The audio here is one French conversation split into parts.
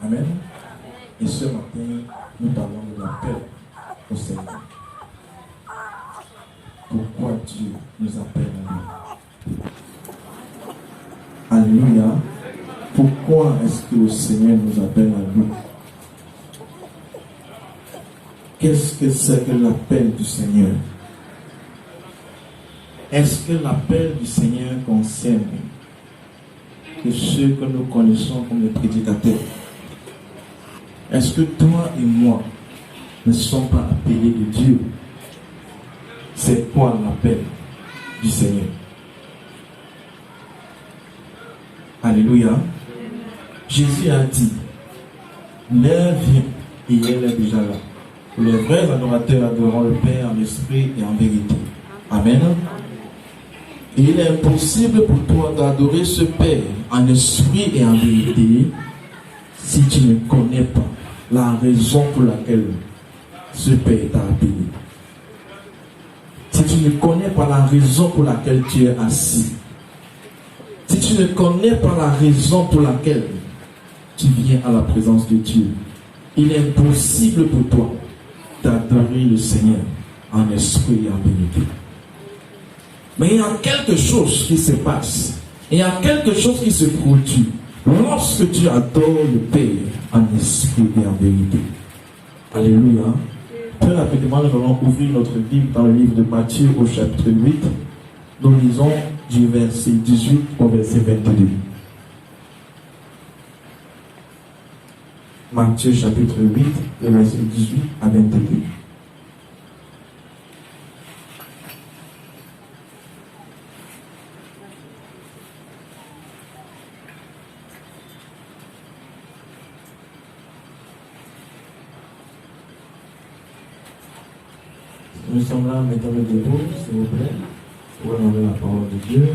Amen. Et ce matin, nous parlons de l'appel au Seigneur. Pourquoi Dieu nous appelle à lui? Alléluia. Pourquoi est-ce que le Seigneur nous appelle à lui? Qu'est-ce que c'est que l'appel du Seigneur? Est-ce que l'appel du Seigneur concerne que ceux que nous connaissons comme les prédicateurs? Est-ce que toi et moi ne sommes pas appelés de Dieu? C'est quoi l'appel du Seigneur? Alléluia. Jésus a dit, l'heure vient et elle est déjà là. Les vrais adorateurs adoreront le Père en esprit et en vérité. Amen. Et il est impossible pour toi d'adorer ce Père en esprit et en vérité si tu ne connais pas la raison pour laquelle ce Père t'a appelé. Si tu ne connais pas la raison pour laquelle tu es assis. Si tu ne connais pas la raison pour laquelle tu viens à la présence de Dieu, il est impossible pour toi d'adorer le Seigneur en esprit et en vérité. Mais il y a quelque chose qui se passe. Il y a quelque chose qui se produit lorsque tu adores le Père en esprit et en vérité. Alléluia. Très rapidement, nous allons ouvrir notre Bible dans le livre de Matthieu au chapitre 8. Nous lisons du verset 18 au verset 22. Matthieu chapitre 8, le verset 18 à 22. Nous sommes là, mettons-le debout, s'il vous plaît, pour honorer la parole de Dieu.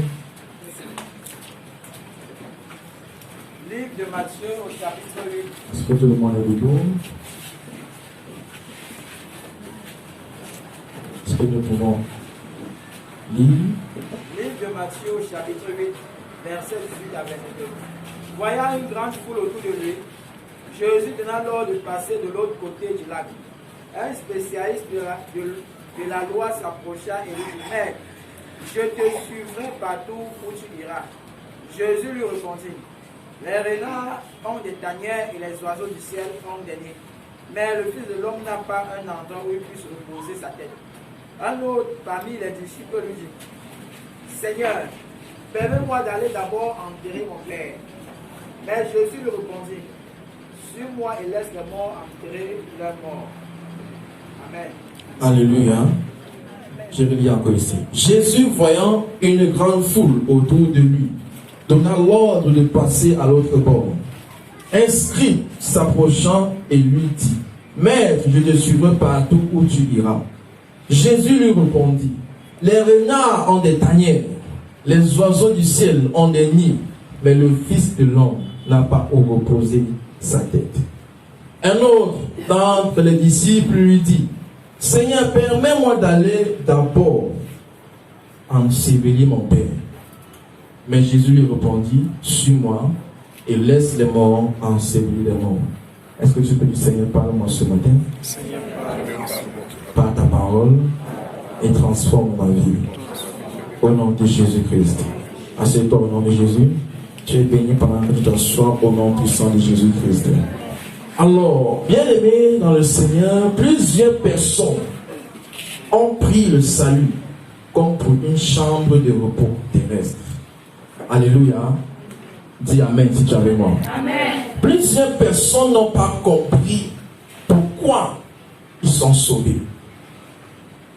Livre de Matthieu au chapitre 8. Est-ce que tout le monde est debout? Est-ce que nous pouvons lire? Livre de Matthieu au chapitre 8, verset 18 à 22. Voyant une grande foule autour de lui, Jésus donna l'ordre de passer de l'autre côté du lac. Un spécialiste de la loi s'approcha et lui dit, Maître, je te suivrai partout où tu iras. Jésus lui répondit, les renards ont des tanières et les oiseaux du ciel ont des nids. Mais le Fils de l'homme n'a pas un endroit où il puisse reposer sa tête. Un autre parmi les disciples lui dit, Seigneur, permets-moi d'aller d'abord enterrer mon père. Mais Jésus lui répondit, suis-moi et laisse les morts enterrer leurs morts. Amen. Alléluia. Je vais lire encore ici. Jésus, voyant une grande foule autour de lui, donna l'ordre de passer à l'autre bord. Un scribe s'approchant et lui dit, Maître, je te suivrai partout où tu iras. Jésus lui répondit, les renards ont des tanières, les oiseaux du ciel ont des nids, mais le Fils de l'homme n'a pas où reposer sa tête. Un autre d'entre les disciples lui dit, Seigneur, permets-moi d'aller d'abord ensevelir mon Père. Mais Jésus lui répondit, suis-moi et laisse les morts ensevelir les morts. Est-ce que tu peux dire, Seigneur, parle-moi ce matin? Seigneur, par ta parole et transforme ma vie. Au nom de Jésus-Christ. Assieds-toi au nom de Jésus. Tu es béni pendant que tu t'assois au nom puissant de Jésus-Christ. Alors, bien aimés dans le Seigneur, plusieurs personnes ont pris le salut comme pour une chambre de repos terrestre. Alléluia. Dis Amen si tu es avec moi. Amen. Plusieurs personnes n'ont pas compris pourquoi ils sont sauvés.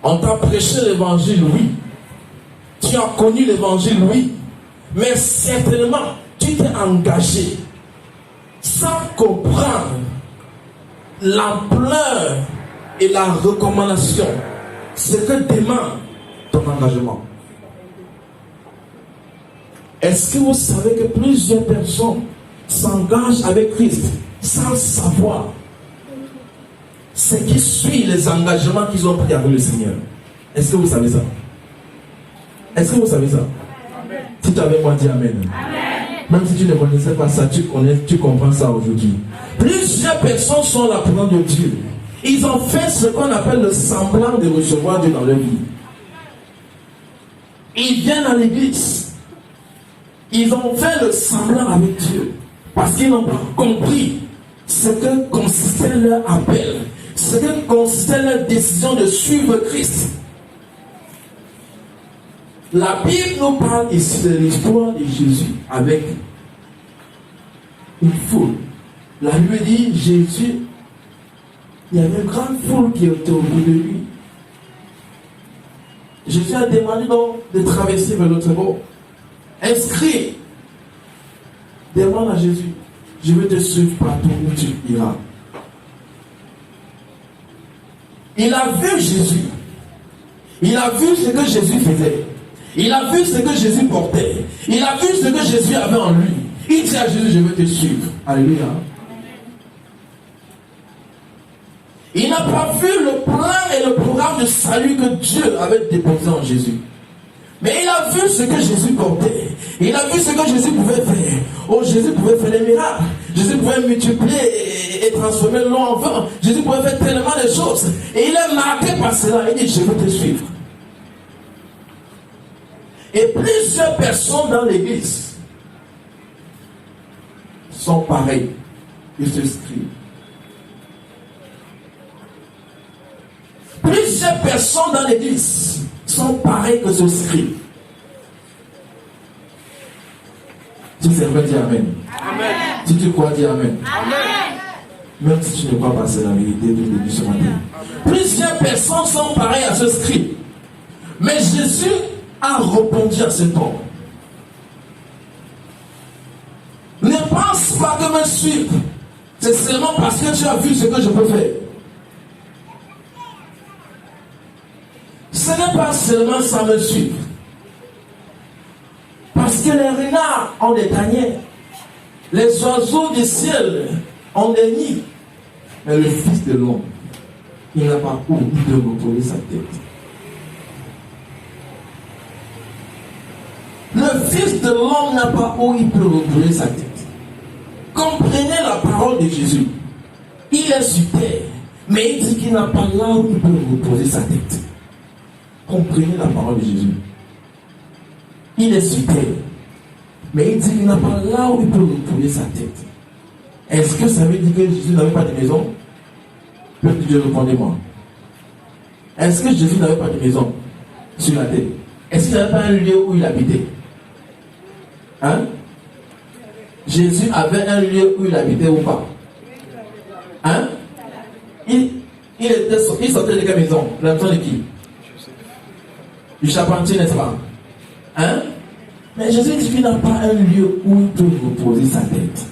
On t'a prêché l'évangile, oui. Tu as connu l'évangile, oui. Mais certainement, tu t'es engagé sans comprendre l'ampleur et la recommandation, ce que demande ton engagement. Est-ce que vous savez que plusieurs personnes s'engagent avec Christ sans savoir ce qui suit les engagements qu'ils ont pris avec le Seigneur? Est-ce que vous savez ça? Est-ce que vous savez ça? Amen. Si tu es avec moi, dis Amen. Amen. Même si tu ne connaissais pas ça, tu comprends ça aujourd'hui. Plusieurs personnes sont là pour de Dieu. Ils ont fait ce qu'on appelle le semblant de recevoir Dieu dans leur vie. Ils viennent à l'église. Ils ont fait le semblant avec Dieu. Parce qu'ils n'ont pas compris ce que consistait leur appel. Ce que consistait leur décision de suivre Christ. La Bible nous parle ici de l'histoire de Jésus avec une foule. La Bible dit, Jésus, il y avait une grande foule qui était au bout de lui. Jésus a demandé donc de traverser vers l'autre bord. Inscrit. Demande à Jésus, je veux te suivre partout où tu iras. Il a vu Jésus. Il a vu ce que Jésus faisait. Il a vu ce que Jésus portait. Il a vu ce que Jésus avait en lui. Il dit à Jésus, je veux te suivre. Alléluia. Il n'a pas vu le plan et le programme de salut que Dieu avait déposé en Jésus. Mais il a vu ce que Jésus portait. Il a vu ce que Jésus pouvait faire. Oh, Jésus pouvait faire des miracles. Jésus pouvait multiplier et transformer l'eau en vin. Jésus pouvait faire tellement de choses. Et il est marqué par cela. Il dit, je veux te suivre. Et plusieurs personnes dans l'église sont pareilles. Ils se scrivent. Plusieurs personnes dans l'église sont pareilles que ce scribe. Si c'est vrai, dis Amen. Amen. Si tu crois, dis Amen. Amen. Même si tu ne crois pas, c'est la vérité du début ce matin. Plusieurs personnes sont pareilles à ce scribe. Mais Jésus a répondu à cet homme. Ne pense pas que me suivre. C'est seulement parce que tu as vu ce que je peux faire. Ce n'est pas seulement ça me suivre. Parce que les renards ont des tanières. Les oiseaux du ciel ont des nids. Mais le Fils de l'homme, il n'a pas où il peut reposer sa tête. Le Fils de l'homme n'a pas où il peut reposer sa tête. Comprenez la parole de Jésus. Il est sur terre, mais il dit qu'il n'a pas là où il peut reposer sa tête. Comprenez la parole de Jésus. Il est sur terre, mais il dit qu'il n'a pas là où il peut reposer sa tête. Est-ce que ça veut dire que Jésus n'avait pas de maison? Peuple de Dieu, répondez-moi. Est-ce que Jésus n'avait pas de maison sur la terre? Est-ce qu'il n'avait pas un lieu où il habitait? Hein? Jésus avait un lieu où il habitait ou pas? Hein? Il sortait de quelle maison? La maison de qui? Du charpentier, n'est-ce pas? Hein? Mais Jésus dit qu'il n'a pas un lieu où il peut reposer sa tête.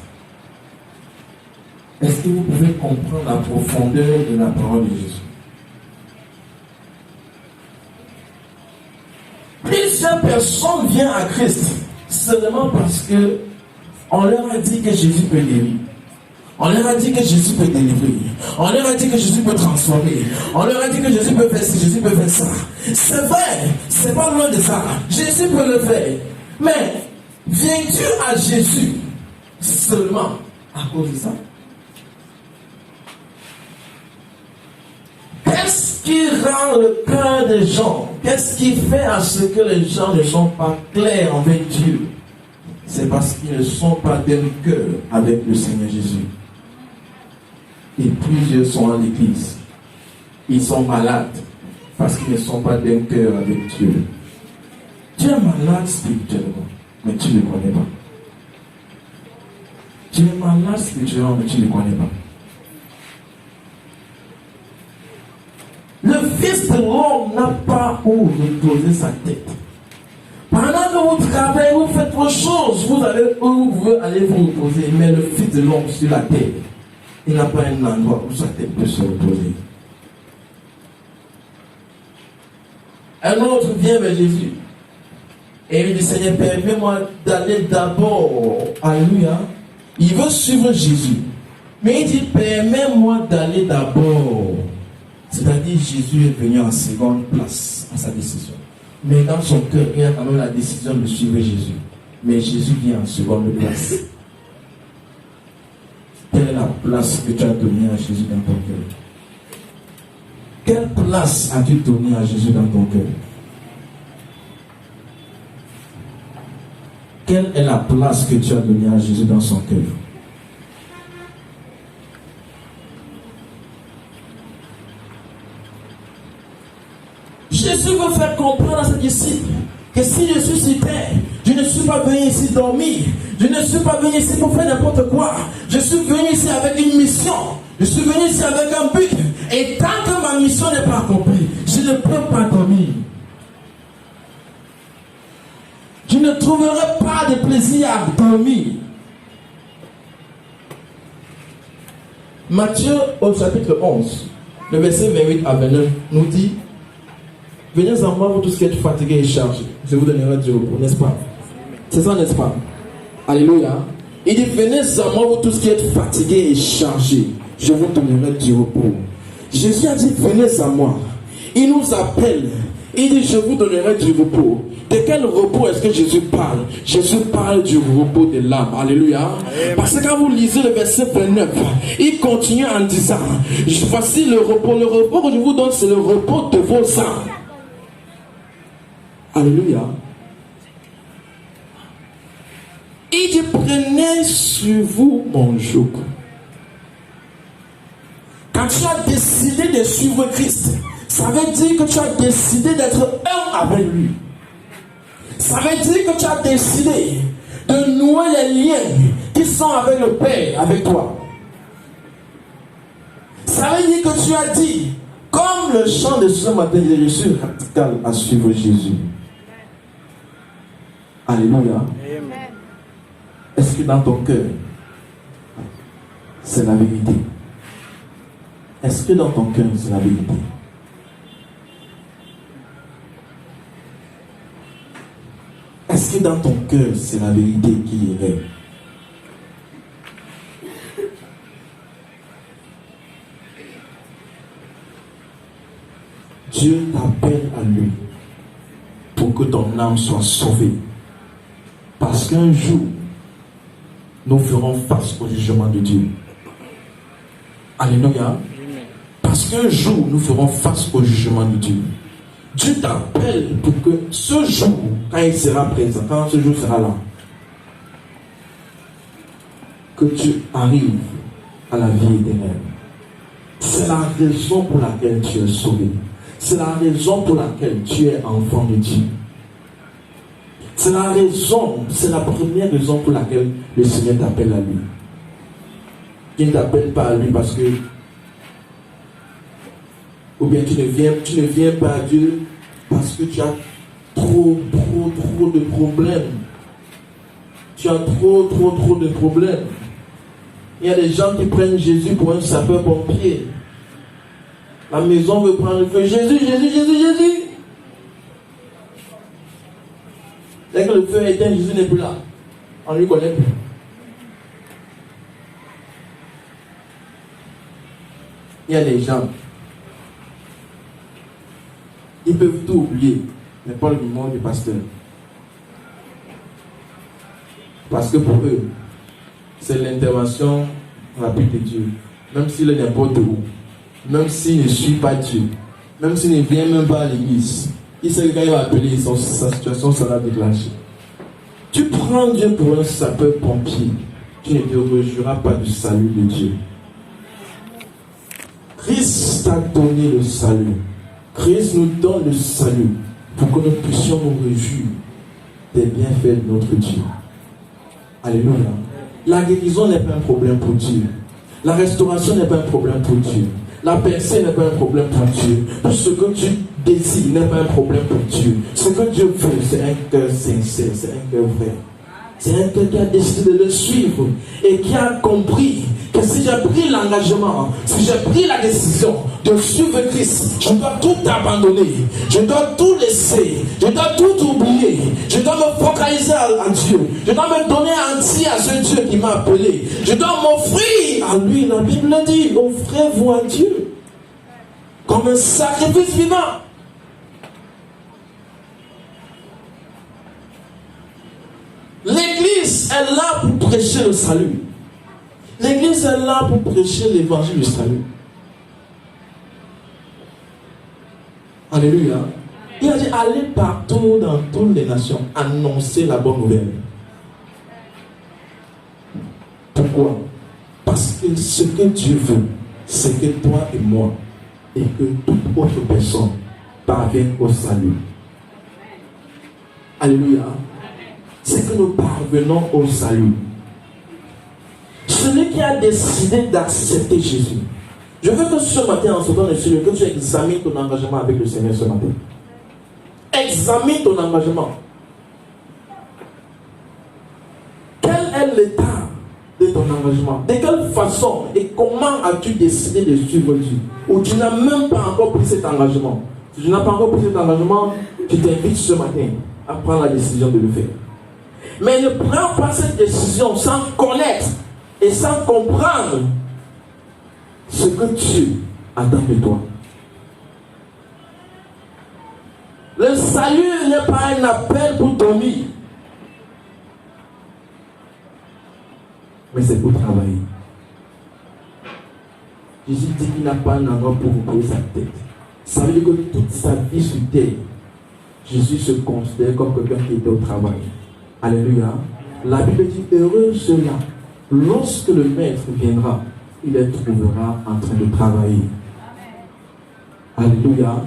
Est-ce que vous pouvez comprendre la profondeur de la parole de Jésus? Plusieurs personnes viennent à Christ seulement parce que on leur a dit que Jésus peut guérir. On leur a dit que Jésus peut délivrer. On leur a dit que Jésus peut transformer. On leur a dit que Jésus peut faire ci, Jésus peut faire ça. C'est vrai, c'est pas loin de ça. Jésus peut le faire. Mais viens-tu à Jésus seulement à cause de ça? Qu'est-ce qui rend le cœur des gens? Qu'est-ce qui fait à ce que les gens ne sont pas clairs avec Dieu? C'est parce qu'ils ne sont pas d'un cœur avec le Seigneur Jésus. Et plusieurs sont à l'église. Ils sont malades parce qu'ils ne sont pas d'un cœur avec Dieu. Tu es malade spirituellement, mais tu ne le connais pas. Tu es malade spirituellement, mais tu ne le connais pas. Le Fils de l'homme n'a pas où reposer sa tête. Pendant que vous travaillez, vous faites vos choses, vous allez où vous voulez aller vous reposer. Mais le Fils de l'homme sur la terre, il n'a pas un endroit où sa tête peut se reposer. Un autre vient vers Jésus. Et il dit, Seigneur, permets-moi d'aller d'abord. Alléluia. Il veut suivre Jésus. Mais il dit, permets-moi d'aller d'abord. C'est-à-dire, Jésus est venu en seconde place à sa décision. Mais dans son cœur, il y a quand même la décision de suivre Jésus. Mais Jésus vient en seconde place. Quelle est la place que tu as donnée à Jésus dans ton cœur? Quelle place as-tu donnée à Jésus dans ton cœur? Quelle est la place que tu as donnée à Jésus dans son cœur? Jésus veut faire comprendre à ses disciples que si je suis sur terre, je ne suis pas venu ici dormir. Je ne suis pas venu ici pour faire n'importe quoi. Je suis venu ici avec une mission. Je suis venu ici avec un but. Et tant que ma mission n'est pas accomplie, je ne peux pas dormir. Je ne trouverai pas de plaisir à dormir. Matthieu au chapitre 11, le verset 28 à 29 nous dit: venez à moi, vous tous qui êtes fatigués et chargés, je vous donnerai du repos, n'est-ce pas? C'est ça, n'est-ce pas? Alléluia. Il dit: venez à moi, vous tous qui êtes fatigués et chargés, je vous donnerai du repos. Jésus a dit: venez à moi. Il nous appelle. Il dit: je vous donnerai du repos. De quel repos est-ce que Jésus parle? Jésus parle du repos de l'âme. Alléluia. Parce que quand vous lisez le verset 29, il continue en disant: voici le repos. Le repos que je vous donne, c'est le repos de vos âmes. Alléluia. Il dit: prenez sur vous mon joug. Quand tu as décidé de suivre Christ, ça veut dire que tu as décidé d'être un avec lui. Ça veut dire que tu as décidé de nouer les liens qui sont avec le Père, avec toi. Ça veut dire que tu as dit, comme le chant de ce matin, je suis radical à suivre Jésus. Alléluia. Est-ce que dans ton cœur, c'est la vérité? Est-ce que dans ton cœur, c'est la vérité? Est-ce que dans ton cœur, c'est la vérité qui est vraie? Dieu t'appelle à lui pour que ton âme soit sauvée. Parce qu'un jour, nous ferons face au jugement de Dieu. Alléluia. Parce qu'un jour, nous ferons face au jugement de Dieu. Dieu t'appelle pour que ce jour, quand il sera présent, quand ce jour sera là, que tu arrives à la vie éternelle. C'est la raison pour laquelle tu es sauvé. C'est la raison pour laquelle tu es enfant de Dieu. C'est la raison, c'est la première raison pour laquelle le Seigneur t'appelle à lui. Il ne t'appelle pas à lui parce que, ou bien tu ne viens pas à Dieu parce que tu as trop de problèmes. Tu as trop de problèmes. Il y a des gens qui prennent Jésus pour un sapeur-pompier. La maison veut prendre le feu. Jésus. Dès que le feu est éteint, Jésus n'est plus là. On ne lui connaît plus. Il y a des gens, ils peuvent tout oublier, mais pas le nom du pasteur. Parce que pour eux, c'est l'intervention rapide de Dieu. Même s'il est n'importe où, même s'il ne suit pas Dieu, même s'il ne vient même pas à l'église, il sait que quand il va appeler, sa situation sera déclenchée. Tu prends Dieu pour un sapeur-pompier, tu ne te réjouiras pas du salut de Dieu. Christ t'a donné le salut. Christ nous donne le salut pour que nous puissions nous réjouir des bienfaits de notre Dieu. Alléluia. La guérison n'est pas un problème pour Dieu. La restauration n'est pas un problème pour Dieu. La percée n'est pas un problème pour Dieu. Tout ce que tu désires n'est pas un problème pour Dieu. Ce que Dieu veut, c'est un cœur sincère, c'est un cœur vrai. C'est un cœur qui a décidé de le suivre et qui a compris que si j'ai pris l'engagement, si j'ai pris la décision de suivre Christ, je dois tout abandonner, je dois tout laisser, je dois tout oublier, je dois me focaliser en Dieu, je dois me donner entier à ce Dieu qui m'a appelé, je dois m'offrir à lui. La Bible dit: offrez-vous à Dieu comme un sacrifice vivant. Les est là pour prêcher le salut. L'église est là pour prêcher l'évangile du salut. Alléluia. Il a dit, allez partout dans toutes les nations, annoncer la bonne nouvelle. Pourquoi? Parce que ce que Dieu veut, c'est que toi et moi, et que toute autre personne parvienne au salut. Alléluia. C'est que nous parvenons au salut. Celui qui a décidé d'accepter Jésus. Je veux que ce matin, en sortant de Dieu, que tu examines ton engagement avec le Seigneur ce matin. Examine ton engagement. Quel est l'état de ton engagement? De quelle façon et comment as-tu décidé de suivre Dieu? Ou tu n'as même pas encore pris cet engagement? Si tu n'as pas encore pris cet engagement, tu t'invites ce matin à prendre la décision de le faire. Mais ne prends pas cette décision sans connaître et sans comprendre ce que Dieu attend de toi. Le salut n'est pas un appel pour dormir, mais c'est pour travailler. Jésus dit qu'il n'a pas un endroit pour reposer sa tête. Ça veut dire que toute sa vie sur terre, Jésus se considère comme quelqu'un qui était au travail. Alléluia. La Bible dit, heureux ceux-là, lorsque le maître viendra, il les trouvera en train de travailler. Alléluia.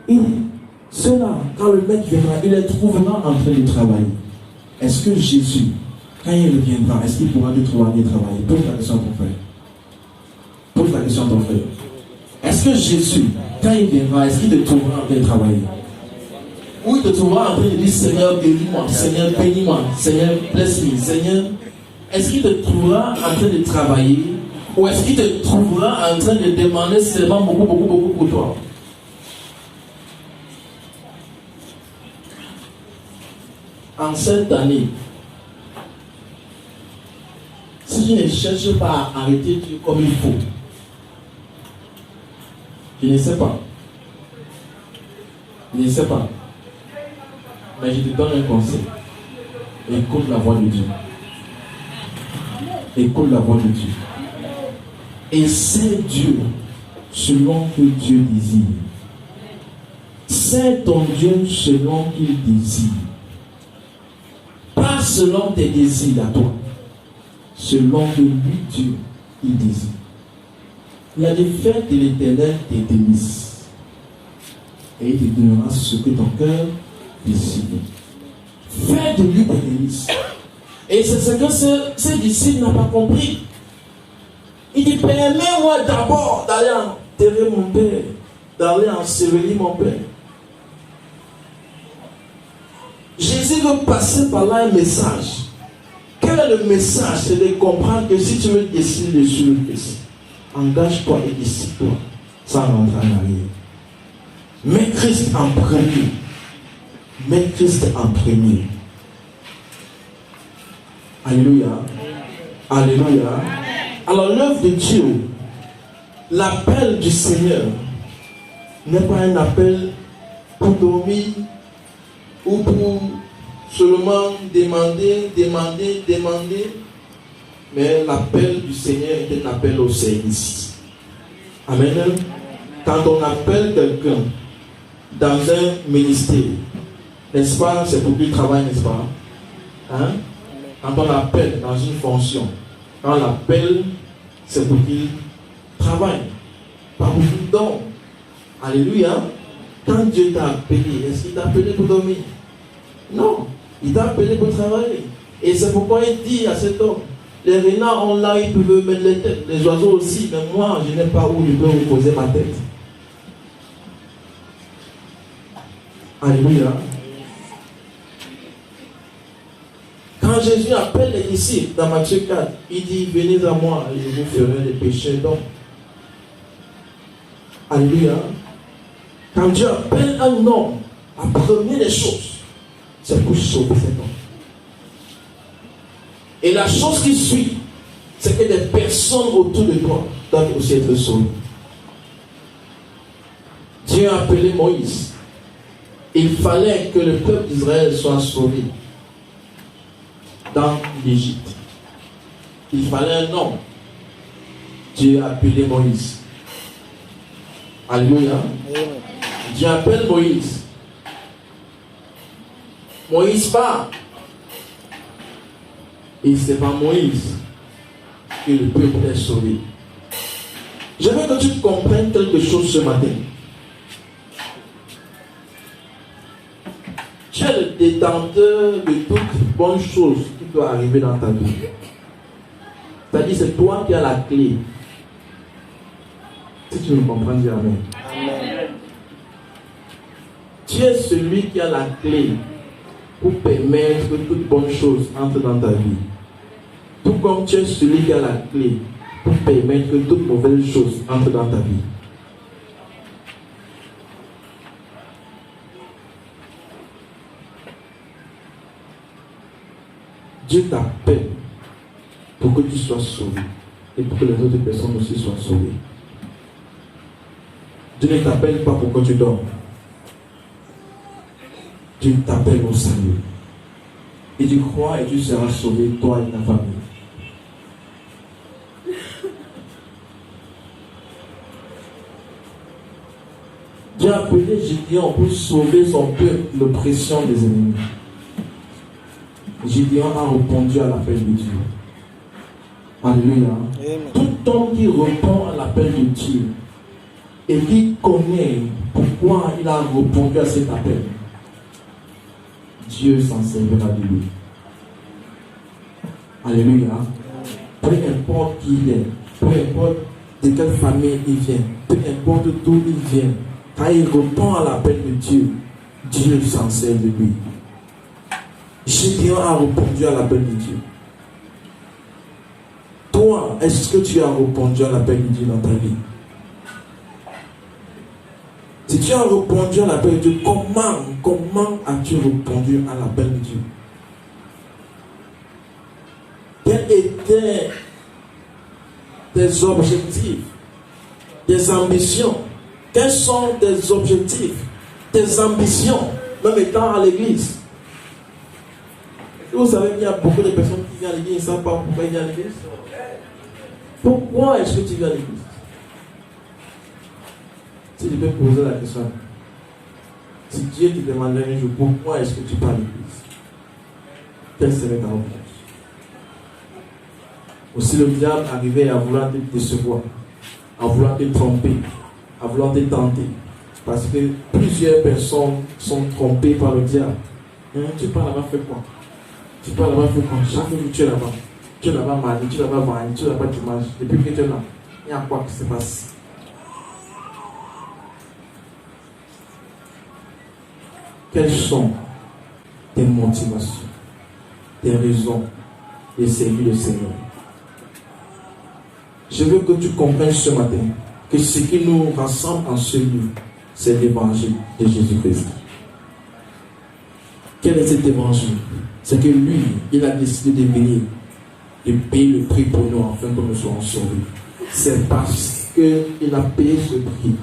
Il dit, ceux-là, quand le maître viendra, il les trouvera en train de travailler. Est-ce que Jésus, quand il reviendra, est-ce qu'il pourra te trouver en train de travailler? Pose la question à ton frère. Pose la question à ton frère. Est-ce que Jésus, quand il viendra, est-ce qu'il te trouvera en train de travailler? Ou il te trouvera en train de dire, Seigneur, bénis-moi, Seigneur, bénis-moi, Seigneur, blesse-moi, Seigneur. Est-ce qu'il te trouvera en train de travailler? Ou est-ce qu'il te trouvera en train de demander seulement beaucoup pour toi? En cette année, si je ne cherche pas à arrêter Dieu comme il faut, je ne sais pas. Je ne sais pas. Mais je te donne un conseil. Écoute la voix de Dieu. Écoute la voix de Dieu. Et c'est Dieu selon que Dieu désire. C'est ton Dieu selon qu'il désire. Pas selon tes désirs à toi. Selon que lui, Dieu, il désire. Il a dit, fais de l'Éternel tes délices. Et il te donnera ce que ton cœur désire. Fais de lui tes délices. Et c'est ce que ce disciple n'a pas compris. Il dit, permets-moi d'abord d'aller enterrer mon père, d'aller ensevelir mon père. Jésus veut passer par là un message. Quel est le message? C'est de comprendre que si tu veux décider de suivre Christ, engage-toi et décide-toi sans rentrer en arrière. Mets Christ en premier. Mets Christ en premier. Alléluia. Alléluia. Alors l'œuvre de Dieu, l'appel du Seigneur n'est pas un appel pour dormir ou pour seulement demander, mais l'appel du Seigneur est un appel au service. Amen. Quand on appelle quelqu'un dans un ministère, n'est-ce pas, c'est pour qu'il travaille, n'est-ce pas? Hein? Quand on l'appelle dans une fonction, quand on l'appelle, c'est pour qu'il travaille. Pas pour qu'il dorme. Alléluia. Quand Dieu t'a appelé, est-ce qu'il t'a appelé pour dormir? Non. Il t'a appelé pour travailler. Et c'est pourquoi il dit à cet homme, les renards ont là, ils peuvent mettre les têtes, les oiseaux aussi, mais moi, je n'ai pas où je peux reposer ma tête. Alléluia. Quand Jésus appelle les disciples dans Matthieu 4, il dit, venez à moi et je vous ferai des péchés d'hommes. Alléluia. Quand Dieu appelle un homme, la première des choses, c'est pour sauver cet homme. Et la chose qui suit, c'est que des personnes autour de toi doivent aussi être sauvées. Dieu a appelé Moïse. Il fallait que le peuple d'Israël soit sauvé. dans l'Égypte. Il fallait un homme. Dieu a appelé Moïse. Alléluia. Dieu appelle Moïse. Moïse part. Et c'est pas Moïse que le peuple est sauvé. Je veux que tu comprennes quelque chose ce matin. Tu es le détenteur de toutes bonnes choses qui doivent arriver dans ta vie. C'est-à-dire, c'est toi qui as la clé. Si tu me comprends, dis Amen. Amen. Tu es celui qui a la clé pour permettre que toute bonne chose entre dans ta vie. Tout comme tu es celui qui a la clé pour permettre que toute mauvaise chose entre dans ta vie. Dieu t'appelle pour que tu sois sauvé et pour que les autres personnes aussi soient sauvées. Dieu ne t'appelle pas pour que tu dors. Dieu t'appelle au salut. Et tu crois et tu seras sauvé, toi et ta famille. Dieu a appelé Gédéon pour sauver son peuple de l'oppression des ennemis. Gédéon a répondu à l'appel de Dieu. Alléluia. Amen. Tout homme qui répond à l'appel de Dieu et qui connaît pourquoi il a répondu à cet appel, Dieu s'en servira de lui. Alléluia. Peu importe qui il est, peu importe de quelle famille il vient, peu importe d'où il vient, quand il répond à l'appel de Dieu, Dieu s'en sert de lui. Gédéon a répondu à l'appel de Dieu. Toi, est-ce que tu as répondu à l'appel de Dieu dans ta vie? Si tu as répondu à l'appel de Dieu, comment as-tu répondu à l'appel de Dieu? Quels étaient tes objectifs, tes ambitions? Quels sont tes objectifs, tes ambitions, même étant à l'église? Vous savez qu'il y a beaucoup de personnes qui viennent à l'église, ils ne savent pas pourquoi ils viennent à l'église. Pourquoi est-ce que tu viens à l'église? Si je peux poser la question, si Dieu te demandait un jour, pourquoi est-ce que tu pars à l'église? Quelle serait ta réponse? Aussi le diable arrivait à vouloir te décevoir, à vouloir te tromper, à vouloir te tenter. Parce que plusieurs personnes sont trompées par le diable. Tu pars là-bas, fais quoi? Tu pars là-bas, fais quoi? Chaque jour tu es là-bas. Tu es là-bas marié, tu es là-bas marié, tu es là-bas dimanche. Depuis que tu es là, il y a quoi qui se passe? Quelles sont tes motivations, tes raisons de servir le Seigneur? Je veux que tu comprennes ce matin que ce qui nous rassemble en ce lieu, c'est l'évangile de Jésus-Christ. Quel est cet évangile? C'est que lui, il a décidé de venir, de payer le prix pour nous afin que nous soyons sauvés. C'est parce qu'il a payé ce prix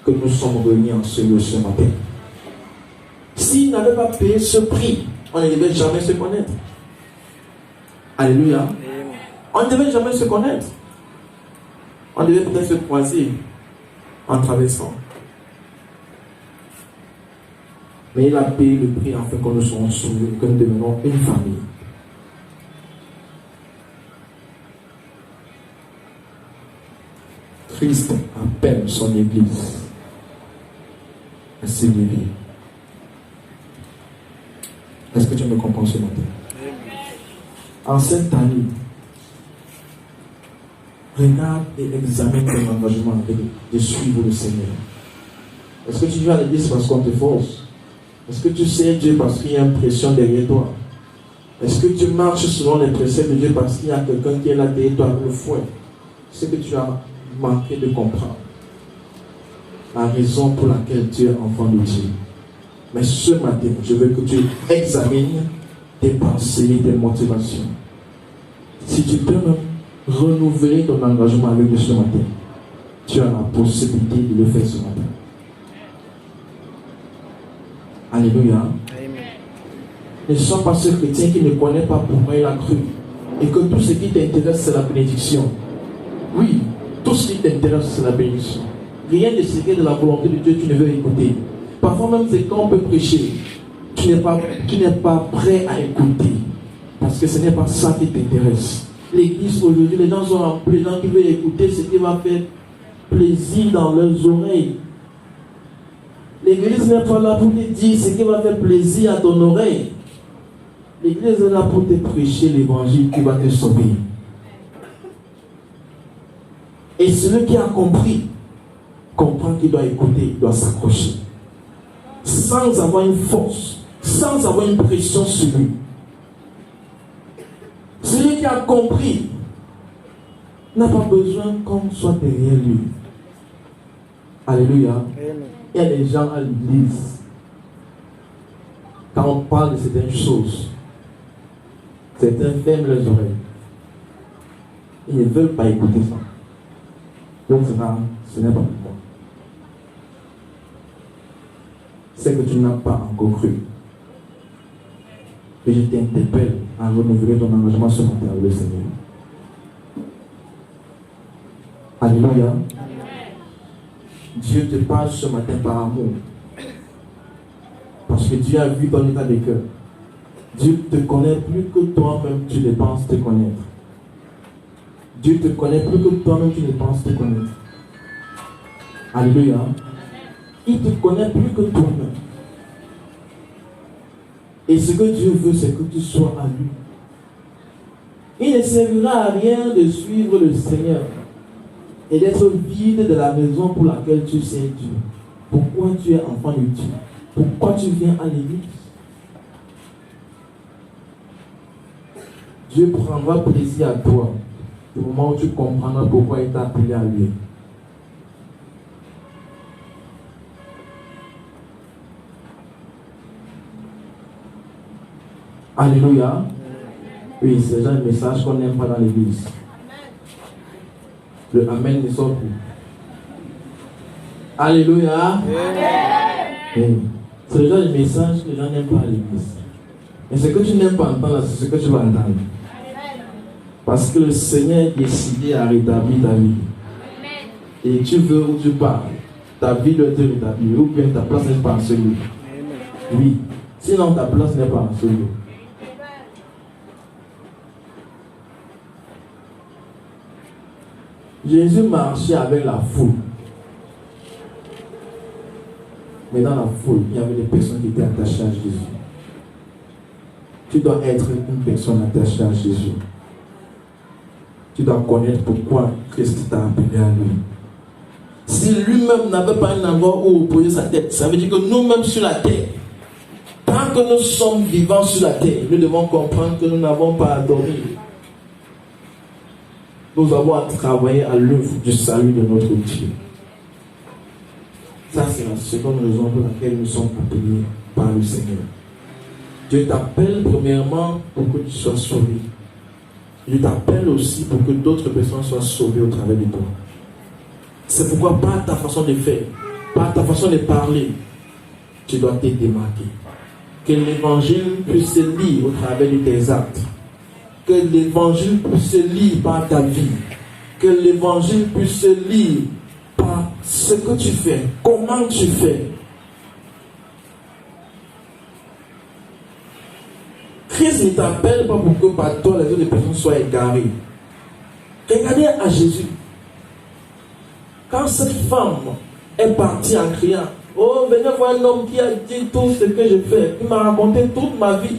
que nous sommes réunis en ce lieu ce matin. S'il n'avait pas payé ce prix, on ne devait jamais se connaître. Alléluia. On ne devait jamais se connaître. On devait peut-être se croiser en traversant. Mais il a payé le prix afin que nous soyons sauvés, que nous devenons une famille. Christ appelle son Église à s'élever. Est-ce que tu me comprends ce matin? En cette année, regarde et examine ton engagement de suivre le Seigneur. Est-ce que tu viens à l'église parce qu'on te force? Est-ce que tu sais Dieu parce qu'il y a une pression derrière toi? Est-ce que tu marches selon les préceptes de Dieu parce qu'il y a quelqu'un qui est là derrière toi avec le fouet? C'est que tu as manqué de comprendre la raison pour laquelle tu es enfant de Dieu. Mais ce matin, je veux que tu examines tes pensées et tes motivations. Si tu peux même renouveler ton engagement avec Dieu ce matin, tu as la possibilité de le faire ce matin. Alléluia. Amen. ne sois pas ce chrétien qui ne connaît pas pourquoi il a cru. Et que tout ce qui t'intéresse, c'est la bénédiction. Oui, tout ce qui t'intéresse, c'est la bénédiction. Rien de ce qui est de la volonté de Dieu, tu ne veux écouter. Parfois même, c'est quand on peut prêcher, tu n'es pas prêt à écouter. Parce que ce n'est pas ça qui t'intéresse. L'église aujourd'hui, les gens sont remplis, les gens qui veulent écouter ce qui va faire plaisir dans leurs oreilles. L'église n'est pas là pour te dire ce qui va faire plaisir à ton oreille. L'église est là pour te prêcher l'évangile qui va te sauver. Et celui qui a compris, comprend qu'il doit écouter, il doit s'accrocher. Sans avoir une force, sans avoir une pression sur lui. Celui qui a compris n'a pas besoin qu'on soit derrière lui. Alléluia. Amen. Il y a des gens à l'église, quand on parle de certaines choses, certains ferment leurs oreilles. Ils ne veulent pas écouter ça. Donc ce n'est pas pour moi. C'est que tu n'as pas encore cru. Et je t'interpelle à renouveler ton engagement sur mon terre, le Seigneur. Alléluia. Amen. Dieu te parle ce matin par amour. Parce que Dieu a vu ton état de cœur. Dieu te connaît plus que toi-même tu ne penses te connaître. Dieu te connaît plus que toi-même tu ne penses te connaître. Alléluia. Il te connaît plus que toi-même. Et ce que Dieu veut, c'est que tu sois à lui. Il ne servira à rien de suivre le Seigneur et d'être vide de la maison pour laquelle tu sers Dieu. Pourquoi tu es enfant de Dieu? Pourquoi tu viens à l'église? Dieu prendra plaisir à toi au moment où tu comprendras pourquoi il t'a appelé à lui. Alléluia. Oui, c'est déjà un message qu'on n'aime pas dans l'église. Le Amen ne sort plus. Alléluia. Oui. C'est déjà un message que les gens n'aiment pas à l'église. Et ce que tu n'aimes pas entendre, c'est ce que tu vas entendre. Parce que le Seigneur est décidé à rétablir ta vie. Et tu veux où tu pars, ta vie doit être rétablie. Ou bien ta place n'est pas en celui. Oui. Sinon ta place n'est pas en celui. Jésus marchait avec la foule. Mais dans la foule, il y avait des personnes qui étaient attachées à Jésus. Tu dois être une personne attachée à Jésus. Tu dois connaître pourquoi Christ t'a appelé à lui. Si lui-même n'avait pas un endroit où poser sa tête, ça veut dire que nous-mêmes sur la terre, tant que nous sommes vivants sur la terre, nous devons comprendre que nous n'avons pas à dormir. Nous avons à travailler à l'œuvre du salut de notre Dieu. Ça, c'est la seconde raison pour laquelle nous sommes appelés par le Seigneur. Dieu t'appelle premièrement pour que tu sois sauvé. Dieu t'appelle aussi pour que d'autres personnes soient sauvées au travers de toi. C'est pourquoi par ta façon de faire, par ta façon de parler, tu dois te démarquer. Que l'évangile puisse se lire au travers de tes actes. Que l'évangile puisse se lire par ta vie. Que l'évangile puisse se lire par ce que tu fais, comment tu fais. Christ ne t'appelle pas pour que par toi les autres personnes soient égarées. Regardez à Jésus. Quand cette femme est partie en criant, oh, venez voir un homme qui a dit tout ce que je fais, qui m'a raconté toute ma vie.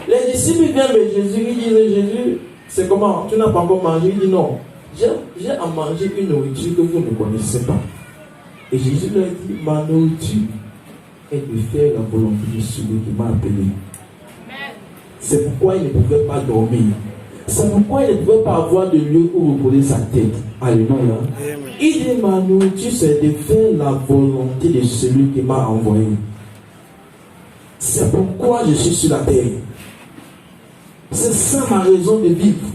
Les disciples viennent de Jésus, ils disent, Jésus, c'est comment? Tu n'as pas encore mangé? Il dit non. J'ai à manger une nourriture que vous ne connaissez pas. Et Jésus leur dit, ma nourriture est de faire la volonté de celui qui m'a appelé. C'est pourquoi il ne pouvait pas dormir. C'est pourquoi il ne pouvait pas avoir de lieu où reposer sa tête. Alléluia. Il dit, ma nourriture, c'est de faire la volonté de celui qui m'a envoyé. C'est pourquoi je suis sur la terre. C'est ça ma raison de vivre.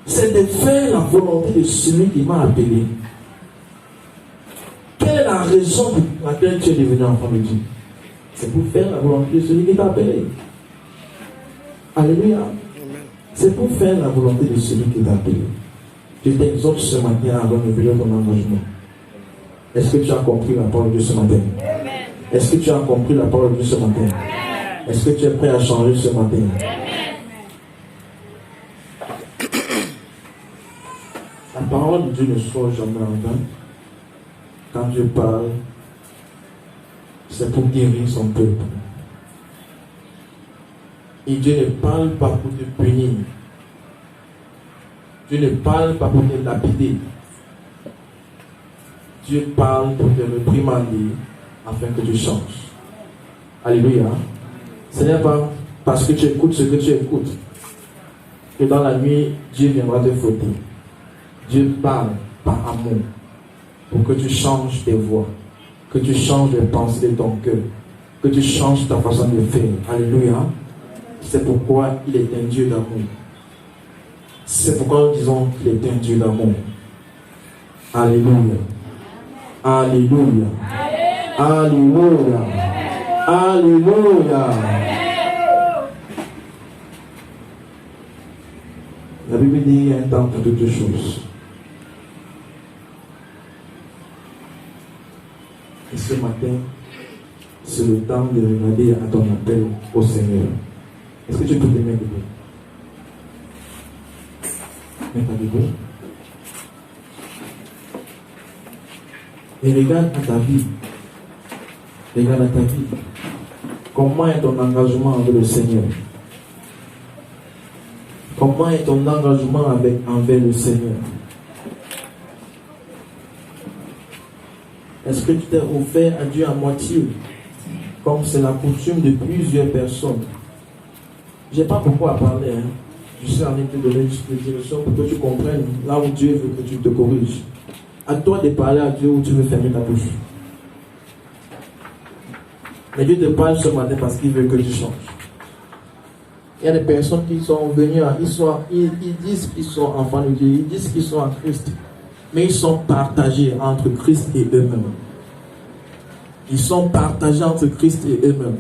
C'est de faire la volonté de celui qui m'a appelé. Quelle est la raison pour laquelle tu es devenu enfant de Dieu? C'est pour faire la volonté de celui qui t'a appelé. Alléluia. C'est pour faire la volonté de celui qui t'a appelé. Je t'exhorte ce matin à renouveler ton engagement. Est-ce que tu as compris la parole de ce matin? Est-ce que tu as compris la parole de ce matin? Est-ce que tu es prêt à changer ce matin? La parole de Dieu ne sort jamais en vain. Quand Dieu parle, c'est pour guérir son peuple. Et Dieu ne parle pas pour te punir. Dieu ne parle pas pour te lapider. Dieu parle pour te réprimander afin que tu changes. Alléluia. Ce n'est pas parce que tu écoutes ce que tu écoutes que dans la nuit, Dieu viendra te fouetter. Dieu parle par amour pour que tu changes tes voies, que tu changes les pensées de ton cœur, que tu changes ta façon de faire. Alléluia. C'est pourquoi il est un Dieu d'amour. C'est pourquoi nous disons qu'il est un Dieu d'amour. Alléluia. Alléluia. Alléluia. Alléluia. La Bible dit qu'il y a un temps pour toutes choses. Et ce matin, c'est le temps de regarder à ton appel au Seigneur. Est-ce que tu peux te mettre debout? Mets-toi debout. Et regarde à ta vie. Regarde à ta vie. Comment est ton engagement avec le Seigneur? Comment est ton engagement envers le Seigneur? Est-ce que tu t'es offert à Dieu à moitié, comme c'est la coutume de plusieurs personnes? Je n'ai pas beaucoup à parler. Je suis en train de te donner une direction pour que tu comprennes là où Dieu veut que tu te corriges. À toi de parler à Dieu où tu veux fermer ta bouche. Mais Dieu te parle ce matin parce qu'il veut que tu changes. Il y a des personnes qui sont venues, ils disent qu'ils sont enfants de Dieu, ils disent qu'ils sont en Christ. Mais ils sont partagés entre Christ et eux-mêmes. Ils sont partagés entre Christ et eux-mêmes.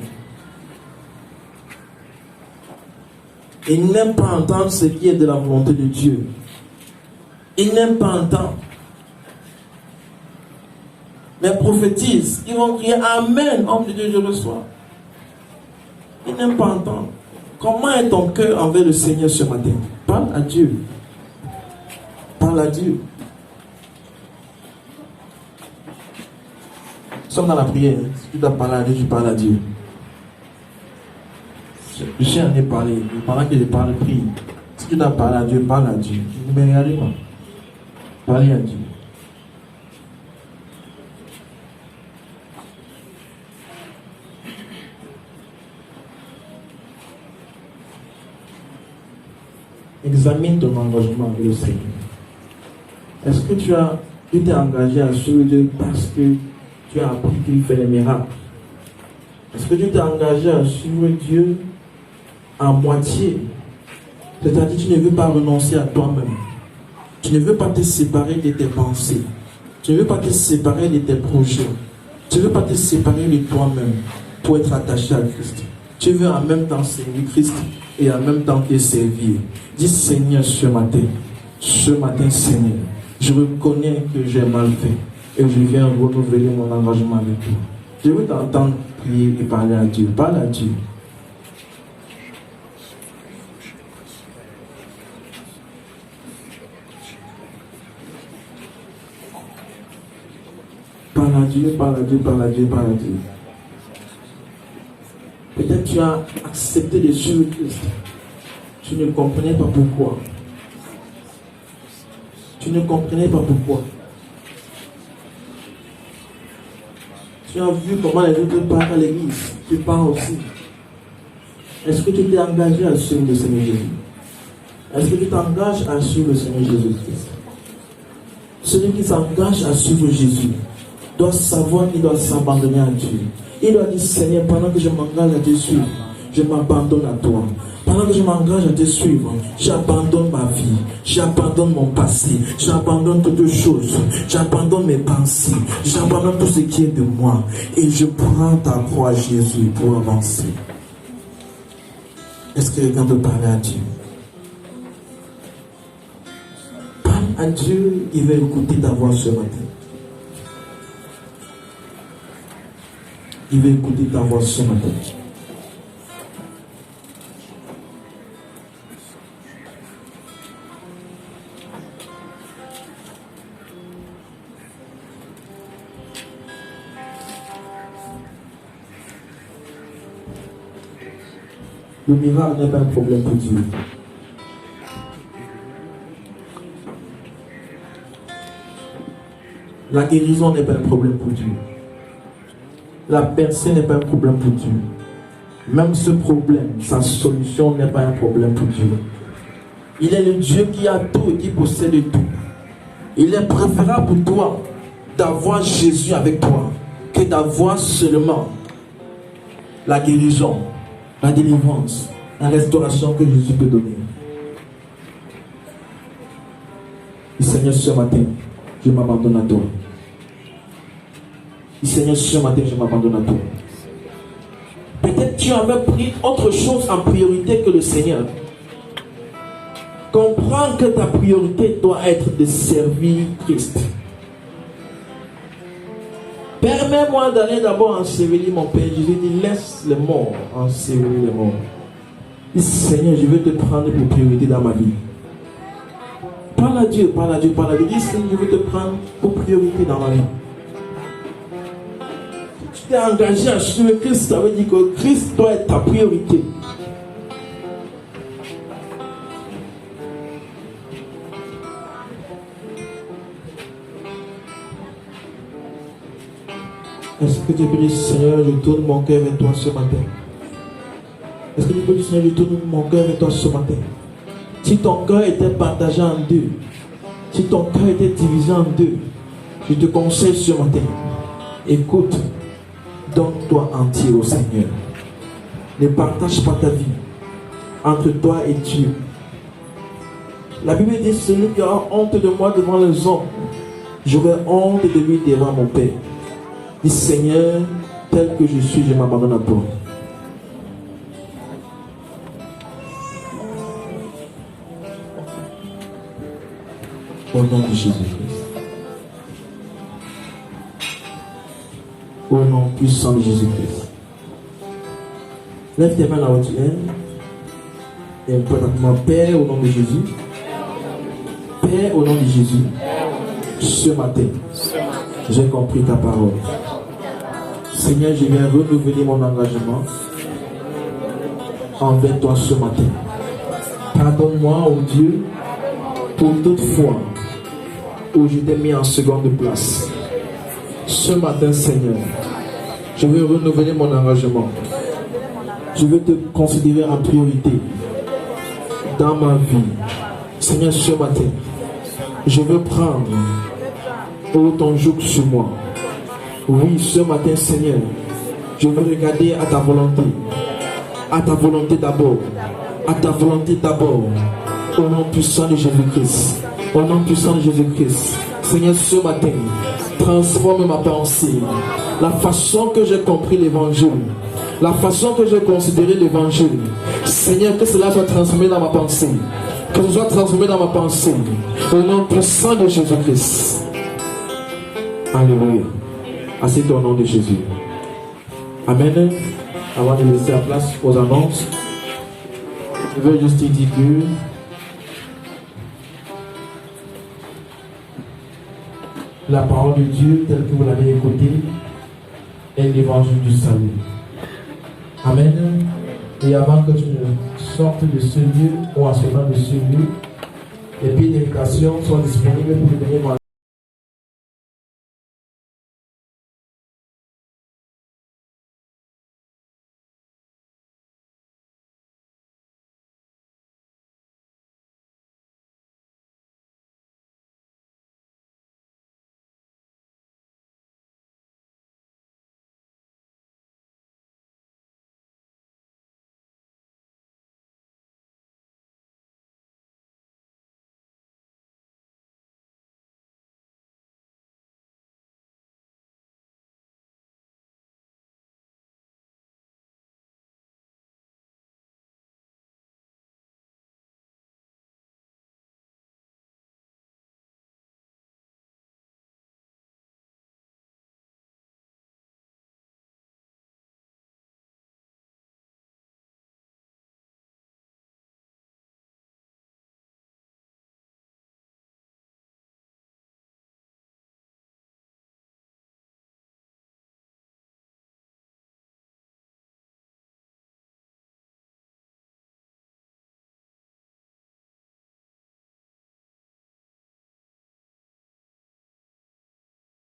Ils n'aiment pas entendre ce qui est de la volonté de Dieu. Ils n'aiment pas entendre. Mais prophétisent, ils vont crier Amen, homme de Dieu, je reçois. Ils n'aiment pas entendre. Comment est ton cœur envers le Seigneur ce matin? Parle à Dieu. Parle à Dieu. Nous sommes dans la prière. Si tu dois parler à Dieu, tu parles à Dieu. Je suis en train de parler. Pendant que je parle, prie. Si tu dois parler à Dieu, parle à Dieu. Mais regardez-moi. Parlez à Dieu. Examine ton engagement avec le Seigneur. Est-ce que tu t'es engagé à suivre Dieu parce que tu as appris qu'il fait les miracles? Est-ce que tu t'es engagé à suivre Dieu à moitié? C'est-à-dire tu ne veux pas renoncer à toi-même. Tu ne veux pas te séparer de tes pensées. Tu ne veux pas te séparer de tes projets. Tu ne veux pas te séparer de toi-même pour être attaché à Christ. Tu veux en même temps servir Christ et en même temps te servir. Dis Seigneur ce matin, Seigneur, je reconnais que j'ai mal fait et je viens renouveler mon engagement avec toi. Je veux t'entendre prier et parler à Dieu. Parle à Dieu. Parle à Dieu, parle à Dieu, parle à Dieu, parle à Dieu. Peut-être tu as accepté de suivre Christ. Tu ne comprenais pas pourquoi. Tu ne comprenais pas pourquoi. Tu as vu comment les autres parlent à l'église. Tu parles aussi. Est-ce que tu t'es engagé à suivre le Seigneur Jésus? Est-ce que tu t'engages à suivre le Seigneur Jésus-Christ? Celui qui s'engage à suivre Jésus doit savoir qu'il doit s'abandonner à Dieu. Il doit dire Seigneur, pendant que je m'engage à te suivre, je m'abandonne à toi. Pendant que je m'engage à te suivre, j'abandonne ma vie, j'abandonne mon passé, j'abandonne toutes choses, j'abandonne mes pensées, j'abandonne tout ce qui est de moi et je prends ta croix Jésus pour avancer. Est-ce que quelqu'un peut parler à Dieu? Parle à Dieu, il va écouter ta voix ce matin. Il va écouter ta voix ce matin. Le miracle n'est pas un problème pour Dieu. La guérison n'est pas un problème pour Dieu. La percée n'est pas un problème pour Dieu. Même ce problème, sa solution n'est pas un problème pour Dieu. Il est le Dieu qui a tout et qui possède tout. Il est préférable pour toi d'avoir Jésus avec toi que d'avoir seulement la guérison, la délivrance, la restauration que Jésus peut donner. Et Seigneur, ce matin, je m'abandonne à toi. Et Seigneur, ce matin, je m'abandonne à toi. Peut-être tu avais pris autre chose en priorité que le Seigneur. Comprends que ta priorité doit être de servir Christ. Permets-moi d'aller d'abord ensevelir mon Père. Jésus dit, laisse les morts ensevelir les morts. Et Seigneur, je veux te prendre pour priorité dans ma vie. Parle à Dieu, parle à Dieu, parle à Dieu. Dis, Seigneur, je veux te prendre pour priorité dans ma vie. Tu t'es engagé à suivre Christ, ça veut dire que Christ doit être ta priorité. Est-ce que tu peux dire, Seigneur, je tourne mon cœur vers toi ce matin? Est-ce que tu peux dire, Seigneur, je tourne mon cœur vers toi ce matin? Si ton cœur était partagé en deux, si ton cœur était divisé en deux, je te conseille ce matin, écoute, donne-toi entier au Seigneur. Ne partage pas ta vie entre toi et Dieu. La Bible dit, celui qui aura honte de moi devant les hommes, j'aurai honte de lui devant mon Père. Dis, Seigneur, tel que je suis, je m'abandonne à toi. Au nom de Jésus-Christ. Au nom puissant de Jésus-Christ. Lève tes mains là où tu es. Et mon Père, au nom de Jésus. Père, au nom de Jésus. Ce matin, j'ai compris ta parole. Seigneur, je viens renouveler mon engagement envers toi ce matin. Pardonne-moi, oh Dieu, pour toute fois où je t'ai mis en seconde place. Ce matin, Seigneur, je veux renouveler mon engagement. Je veux te considérer en priorité dans ma vie. Seigneur, ce matin, je veux prendre ton joug sur moi. Oui, ce matin, Seigneur, je veux regarder à ta volonté. À ta volonté d'abord. À ta volonté d'abord. Au nom puissant de Jésus-Christ. Au nom puissant de Jésus-Christ. Seigneur, ce matin, transforme ma pensée. La façon que j'ai compris l'évangile. La façon que j'ai considéré l'évangile. Seigneur, que cela soit transformé dans ma pensée. Que ce soit transformé dans ma pensée. Au nom puissant de Jésus-Christ. Alléluia. Assieds-toi au nom de Jésus. Amen. Avant de laisser la place aux annonces, je veux juste dire que la parole de Dieu, telle que vous l'avez écoutée, est l'évangile du salut. Amen. Et avant que tu ne sortes de ce lieu ou en sortant de ce lieu, les billets d'invitation sont disponibles pour venir